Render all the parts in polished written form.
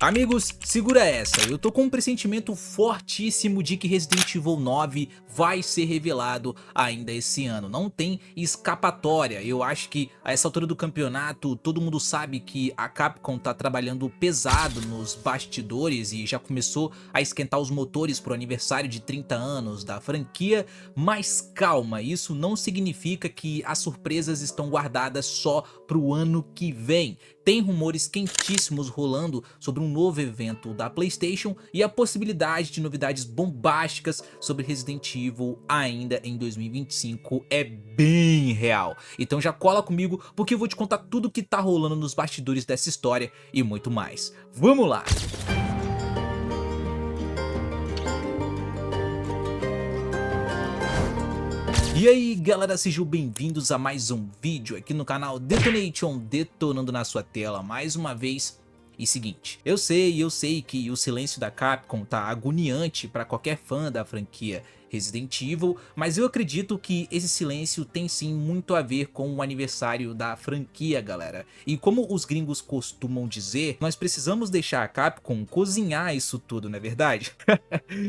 Amigos, segura essa, eu tô com um pressentimento fortíssimo de que Resident Evil 9 vai ser revelado ainda esse ano, não tem escapatória. Eu acho que a essa altura do campeonato todo mundo sabe que a Capcom tá trabalhando pesado nos bastidores e já começou a esquentar os motores pro aniversário de 30 anos da franquia, mas calma, isso não significa que as surpresas estão guardadas só pro ano que vem. Tem rumores quentíssimos rolando sobre um novo evento da PlayStation e a possibilidade de novidades bombásticas sobre Resident Evil ainda em 2025 é bem real. Então já cola comigo porque eu vou te contar tudo o que tá rolando nos bastidores dessa história e muito mais. Vamos lá! E aí galera, sejam bem-vindos a mais um vídeo aqui no canal Detonation, detonando na sua tela mais uma vez. E seguinte, eu sei que o silêncio da Capcom tá agoniante para qualquer fã da franquia Resident Evil, mas eu acredito que esse silêncio tem sim muito a ver com o aniversário da franquia, galera. E como os gringos costumam dizer, nós precisamos deixar a Capcom cozinhar isso tudo, não é verdade?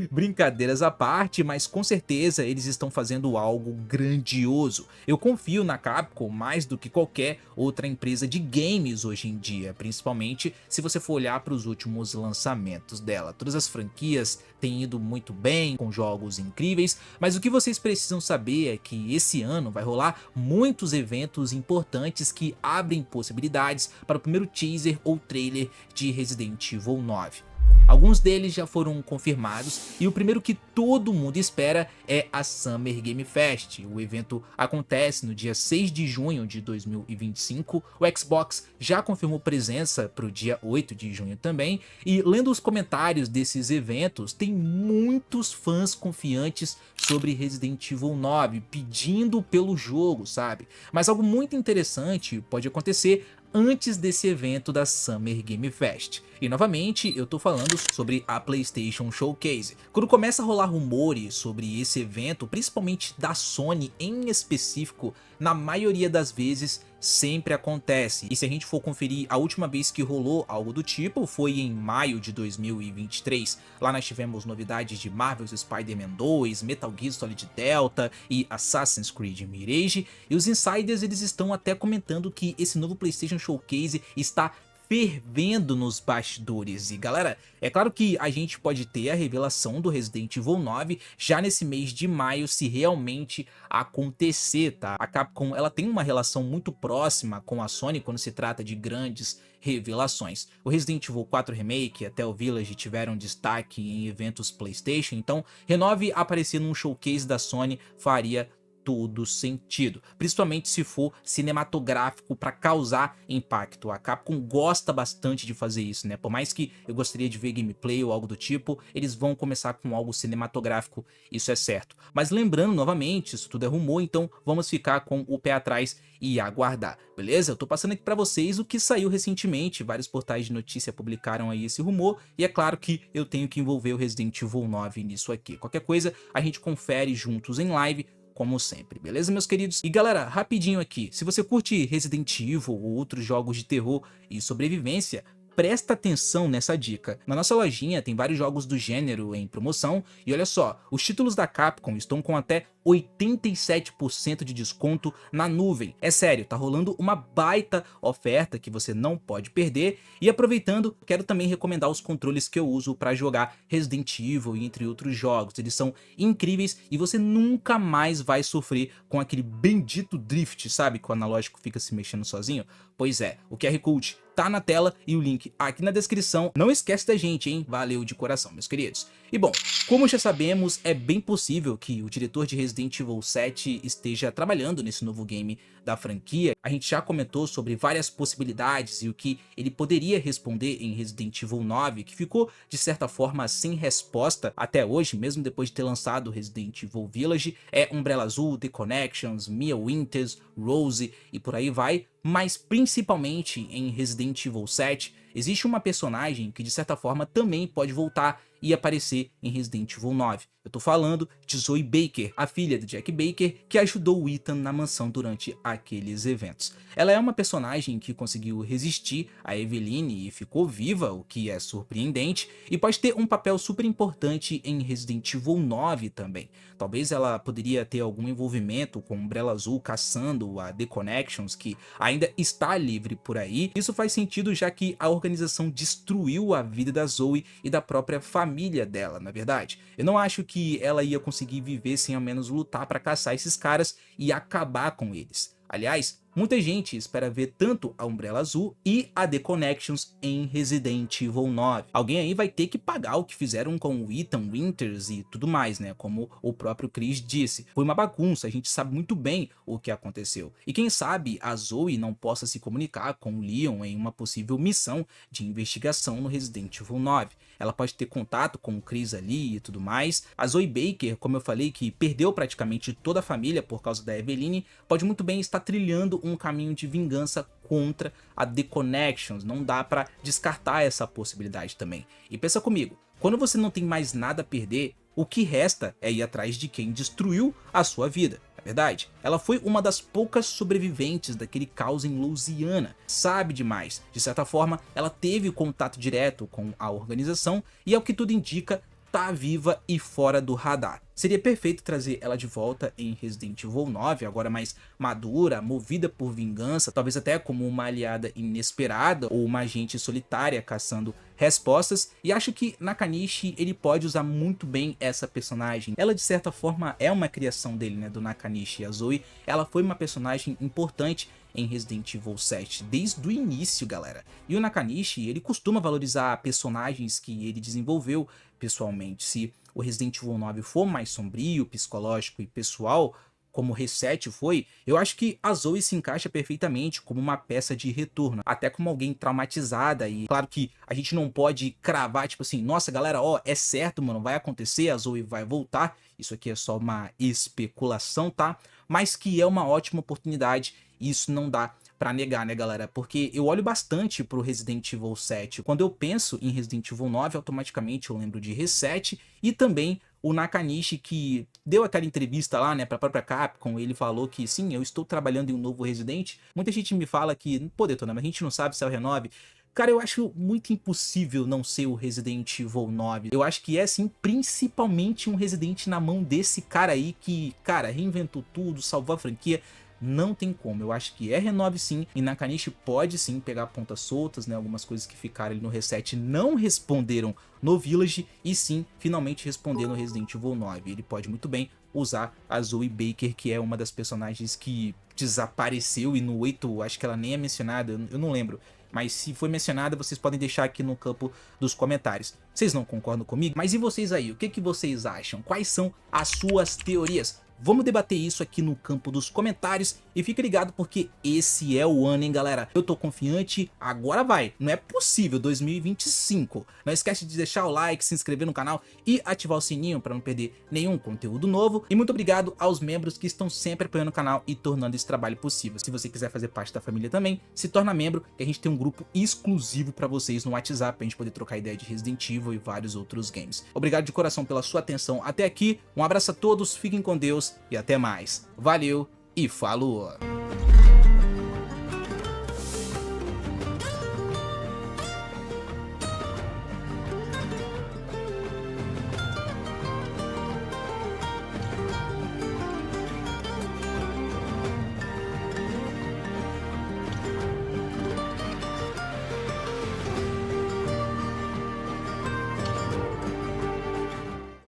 Brincadeiras à parte, mas com certeza eles estão fazendo algo grandioso. Eu confio na Capcom mais do que qualquer outra empresa de games hoje em dia, principalmente se você for olhar para os últimos lançamentos dela. Todas as franquias têm ido muito bem, com jogos incríveis, mas o que vocês precisam saber é que esse ano vai rolar muitos eventos importantes que abrem possibilidades para o primeiro teaser ou trailer de Resident Evil 9. Alguns deles já foram confirmados e o primeiro que todo mundo espera é a Summer Game Fest. O evento acontece no dia 6 de junho de 2025, o Xbox já confirmou presença para o dia 8 de junho também, e lendo os comentários desses eventos, tem muitos fãs confiantes sobre Resident Evil 9, pedindo pelo jogo, sabe? Mas algo muito interessante pode acontecer antes desse evento da Summer Game Fest. E novamente eu tô falando sobre a PlayStation Showcase. Quando começa a rolar rumores sobre esse evento, principalmente da Sony em específico, na maioria das vezes sempre acontece. E se a gente for conferir, a última vez que rolou algo do tipo foi em maio de 2023. Lá nós tivemos novidades de Marvel's Spider-Man 2, Metal Gear Solid Delta e Assassin's Creed Mirage, e os insiders eles estão até comentando que esse novo PlayStation Showcase está fervendo nos bastidores. E galera, é claro que a gente pode ter a revelação do Resident Evil 9 já nesse mês de maio, se realmente acontecer, tá? A Capcom ela tem uma relação muito próxima com a Sony quando se trata de grandes revelações. O Resident Evil 4 Remake até o Village tiveram destaque em eventos PlayStation, então Renove aparecer num showcase da Sony faria todo sentido, principalmente se for cinematográfico para causar impacto. A Capcom gosta bastante de fazer isso, né? Por mais que eu gostaria de ver gameplay ou algo do tipo, eles vão começar com algo cinematográfico, isso é certo. Mas lembrando novamente, isso tudo é rumor, então vamos ficar com o pé atrás e aguardar, beleza? Eu tô passando aqui para vocês o que saiu recentemente, vários portais de notícia publicaram aí esse rumor, e é claro que eu tenho que envolver o Resident Evil 9 nisso aqui. Qualquer coisa a gente confere juntos em live, como sempre, beleza, meus queridos? E galera, rapidinho aqui, se você curte Resident Evil ou outros jogos de terror e sobrevivência, presta atenção nessa dica. Na nossa lojinha tem vários jogos do gênero em promoção e olha só, os títulos da Capcom estão com até 87% de desconto na nuvem. É sério, tá rolando uma baita oferta que você não pode perder. E aproveitando, quero também recomendar os controles que eu uso para jogar Resident Evil e entre outros jogos. Eles são incríveis e você nunca mais vai sofrer com aquele bendito drift, sabe? Que o analógico fica se mexendo sozinho. Pois é, o QR Code tá na tela e o link aqui na descrição. Não esquece da gente, hein? Valeu de coração, meus queridos. E bom, como já sabemos, é bem possível que o diretor de Resident Evil 7 esteja trabalhando nesse novo game da franquia. A gente já comentou sobre várias possibilidades e o que ele poderia responder em Resident Evil 9, que ficou de certa forma sem resposta até hoje, mesmo depois de ter lançado Resident Evil Village. É Umbrella Azul, The Connections, Mia Winters, Rose e por aí vai. Mas principalmente em Resident Evil 7 existe uma personagem que de certa forma também pode voltar ia aparecer em Resident Evil 9. Eu tô falando de Zoe Baker, a filha de Jack Baker, que ajudou o Ethan na mansão durante aqueles eventos. Ela é uma personagem que conseguiu resistir a Eveline e ficou viva, o que é surpreendente, e pode ter um papel super importante em Resident Evil 9 também. Talvez ela poderia ter algum envolvimento com Umbrella Azul caçando a The Connections, que ainda está livre por aí. Isso faz sentido já que a organização destruiu a vida da Zoe e da própria família dela, na verdade. Eu não acho que ela ia conseguir viver sem ao menos lutar para caçar esses caras e acabar com eles. Aliás, muita gente espera ver tanto a Umbrella Azul e a The Connections em Resident Evil 9. Alguém aí vai ter que pagar o que fizeram com o Ethan Winters e tudo mais, né? Como o próprio Chris disse. Foi uma bagunça, a gente sabe muito bem o que aconteceu. E quem sabe a Zoe não possa se comunicar com o Leon em uma possível missão de investigação no Resident Evil 9. Ela pode ter contato com o Chris ali e tudo mais. A Zoe Baker, como eu falei, que perdeu praticamente toda a família por causa da Eveline, pode muito bem estar trilhando um caminho de vingança contra a The Connections. Não dá pra descartar essa possibilidade também. E pensa comigo, quando você não tem mais nada a perder, o que resta é ir atrás de quem destruiu a sua vida. É verdade, ela foi uma das poucas sobreviventes daquele caos em Louisiana, sabe demais. De certa forma, ela teve contato direto com a organização e, ao que tudo indica, tá viva e fora do radar. Seria perfeito trazer ela de volta em Resident Evil 9, agora mais madura, movida por vingança, talvez até como uma aliada inesperada ou uma agente solitária caçando respostas, e acho que Nakanishi ele pode usar muito bem essa personagem. Ela de certa forma é uma criação dele, né, do Nakanishi. A Zoe, ela foi uma personagem importante em Resident Evil 7 desde o início, galera. E o Nakanishi, ele costuma valorizar personagens que ele desenvolveu pessoalmente. Se o Resident Evil 9 for mais sombrio, psicológico e pessoal, como o Reset foi, eu acho que a Zoe se encaixa perfeitamente como uma peça de retorno, até como alguém traumatizada. E claro que a gente não pode cravar, tipo assim, nossa galera, ó, é certo, mano, vai acontecer, a Zoe vai voltar. Isso aqui é só uma especulação, tá? Mas que é uma ótima oportunidade, e isso não dá pra negar, né, galera? Porque eu olho bastante pro Resident Evil 7. Quando eu penso em Resident Evil 9, automaticamente eu lembro de Reset e também o Nakanishi, que deu aquela entrevista lá, né, pra própria Capcom. Ele falou que sim, eu estou trabalhando em um novo Resident. Muita gente me fala que, pô, Detona, mas a gente não sabe se é o Renove. Cara, eu acho muito impossível não ser o Resident Evil 9. Eu acho que é, sim, principalmente um Resident na mão desse cara aí que, cara, reinventou tudo, salvou a franquia. Não tem como, eu acho que é Renove sim, e Nakanishi pode sim pegar pontas soltas, né, algumas coisas que ficaram ali no Reset não responderam no Village, e sim, finalmente responder no Resident Evil 9. Ele pode muito bem usar a Zoe Baker, que é uma das personagens que desapareceu, e no 8 acho que ela nem é mencionada, eu não lembro. Mas se foi mencionada, vocês podem deixar aqui no campo dos comentários. Vocês não concordam comigo? Mas e vocês aí? O que vocês acham? Quais são as suas teorias? Vamos debater isso aqui no campo dos comentários e fique ligado porque esse é o ano, hein, galera? Eu tô confiante, agora vai, não é possível, 2025. Não esquece de deixar o like, se inscrever no canal e ativar o sininho para não perder nenhum conteúdo novo. E muito obrigado aos membros que estão sempre apoiando o canal e tornando esse trabalho possível. Se você quiser fazer parte da família também, se torna membro, que a gente tem um grupo exclusivo para vocês no WhatsApp, pra gente poder trocar ideia de Resident Evil e vários outros games. Obrigado de coração pela sua atenção até aqui, um abraço a todos, fiquem com Deus e até mais. Valeu e falou!